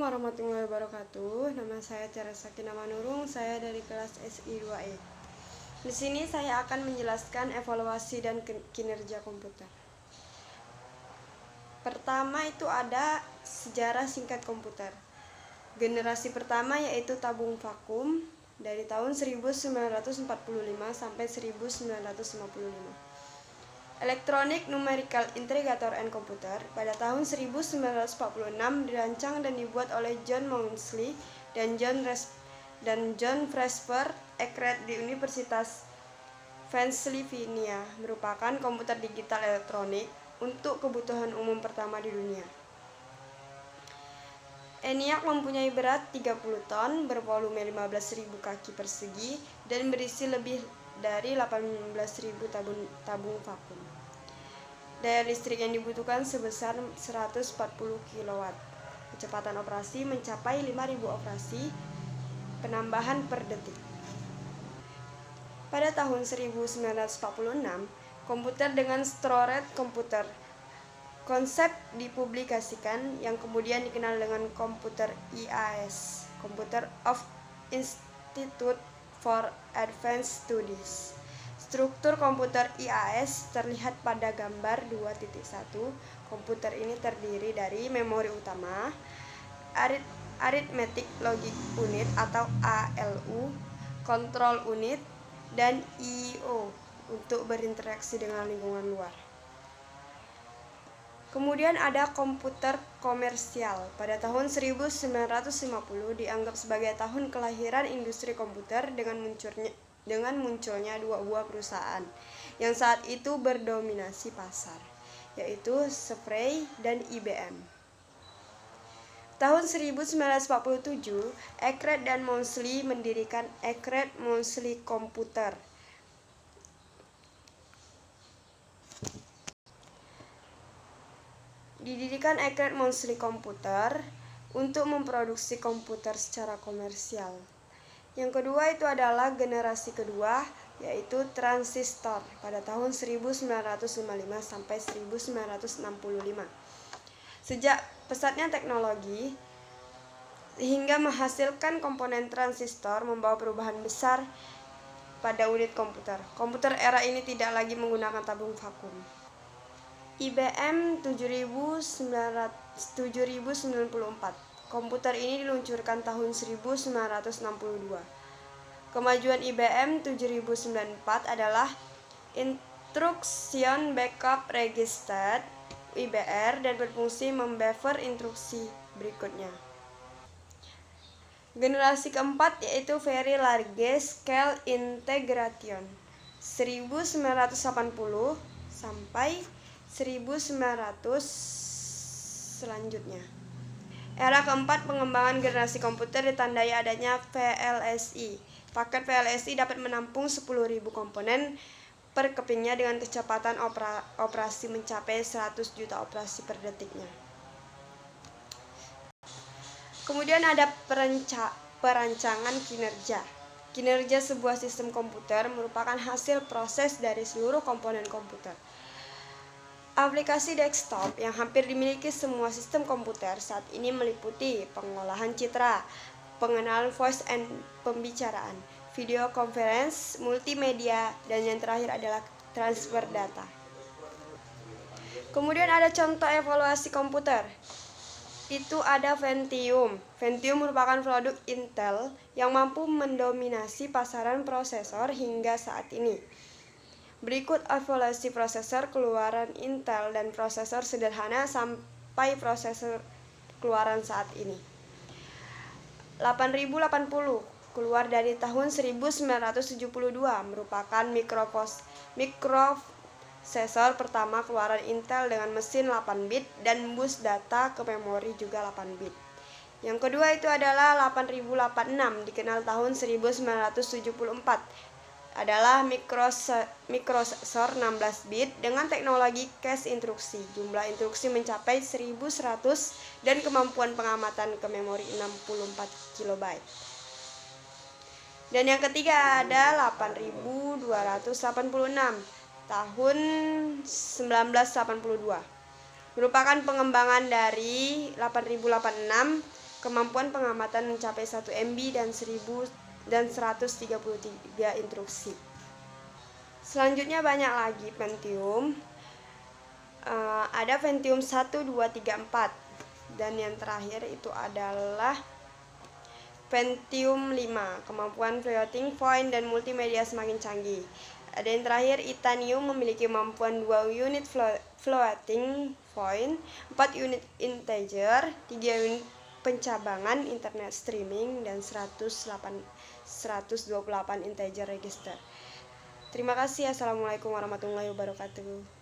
warahmatullahi wabarakatuh. Nama saya Tiara Sakina Manurung. Saya dari kelas SI 2E. Di sini saya akan menjelaskan evaluasi dan kinerja komputer. Pertama itu ada sejarah singkat komputer. Generasi pertama yaitu tabung vakum dari tahun 1945 sampai 1955. Electronic Numerical Integrator and Computer pada tahun 1946 dirancang dan dibuat oleh John Maunsell dan John Fresper Eckert di Universitas Pennsylvania, merupakan komputer digital elektronik untuk kebutuhan umum pertama di dunia. ENIAC mempunyai berat 30 ton, bervolume 15.000 kaki persegi, dan berisi lebih dari 18.000 tabung vakum. Daya listrik yang dibutuhkan sebesar 140 kW. Kecepatan operasi mencapai 5.000 operasi penambahan per detik. Pada tahun 1946, komputer dengan Storage Computer konsep dipublikasikan yang kemudian dikenal dengan komputer IAS, Computer of Institute for Advanced Studies. Struktur komputer IAS terlihat pada gambar 2.1. Komputer ini terdiri dari memori utama, Arithmetic Logic Unit atau ALU, Control Unit, dan I/O untuk berinteraksi dengan lingkungan luar. Kemudian ada komputer komersial. Pada tahun 1950 dianggap sebagai tahun kelahiran industri komputer dengan munculnya dua buah perusahaan yang saat itu berdominasi pasar, yaitu Seifert dan IBM. Tahun 1947, Eckert dan Maunsell mendirikan Eckert-Maunsell Computer. Didirikan Eckert-Maunsell Computer untuk memproduksi komputer secara komersial. Yang kedua itu adalah generasi kedua, yaitu transistor pada tahun 1955 sampai 1965. Sejak pesatnya teknologi hingga menghasilkan komponen transistor membawa perubahan besar pada unit komputer. Komputer era ini tidak lagi menggunakan tabung vakum. IBM 7094. Komputer ini diluncurkan tahun 1962. Kemajuan IBM 7094 adalah Instruction Backup Register (IBR) dan berfungsi membuffer instruksi berikutnya. Generasi keempat yaitu Very Large Scale Integration 1980 sampai 1900 selanjutnya. Era keempat pengembangan generasi komputer ditandai adanya VLSI. Paket VLSI dapat menampung 10.000 komponen per kepingnya dengan kecepatan operasi mencapai 100 juta operasi per detiknya. Kemudian ada perancangan kinerja. Kinerja sebuah sistem komputer merupakan hasil proses dari seluruh komponen komputer. Aplikasi desktop yang hampir dimiliki semua sistem komputer saat ini meliputi pengolahan citra, pengenalan voice and pembicaraan, video conference, multimedia, dan yang terakhir adalah transfer data. Kemudian ada contoh evaluasi komputer. Itu ada Pentium. Pentium merupakan produk Intel yang mampu mendominasi pasaran prosesor hingga saat ini. Berikut evaluasi prosesor keluaran Intel dan prosesor sederhana sampai prosesor keluaran saat ini. 8080 keluar dari tahun 1972, merupakan mikroprosesor pertama keluaran Intel dengan mesin 8 bit dan bus data ke memori juga 8 bit. Yang kedua itu adalah 8086, dikenal tahun 1974. Adalah mikrosesor 16 bit dengan teknologi cache instruksi. Jumlah instruksi mencapai 1100 dan kemampuan pengamatan ke memori 64 KB. Dan yang ketiga ada 8286 tahun 1982. Merupakan pengembangan dari 8086 Kemampuan pengamatan mencapai 1 MB dan 133 instruksi. Selanjutnya banyak lagi Pentium. Ada Pentium 1, 2, 3, 4. Dan yang terakhir itu adalah Pentium 5, kemampuan floating point dan multimedia semakin canggih. Ada yang terakhir, Itanium memiliki kemampuan 2 unit floating point, 4 unit integer, 3 unit pencabangan internet streaming, dan 128 integer register. Terima kasih. Assalamualaikum warahmatullahi wabarakatuh.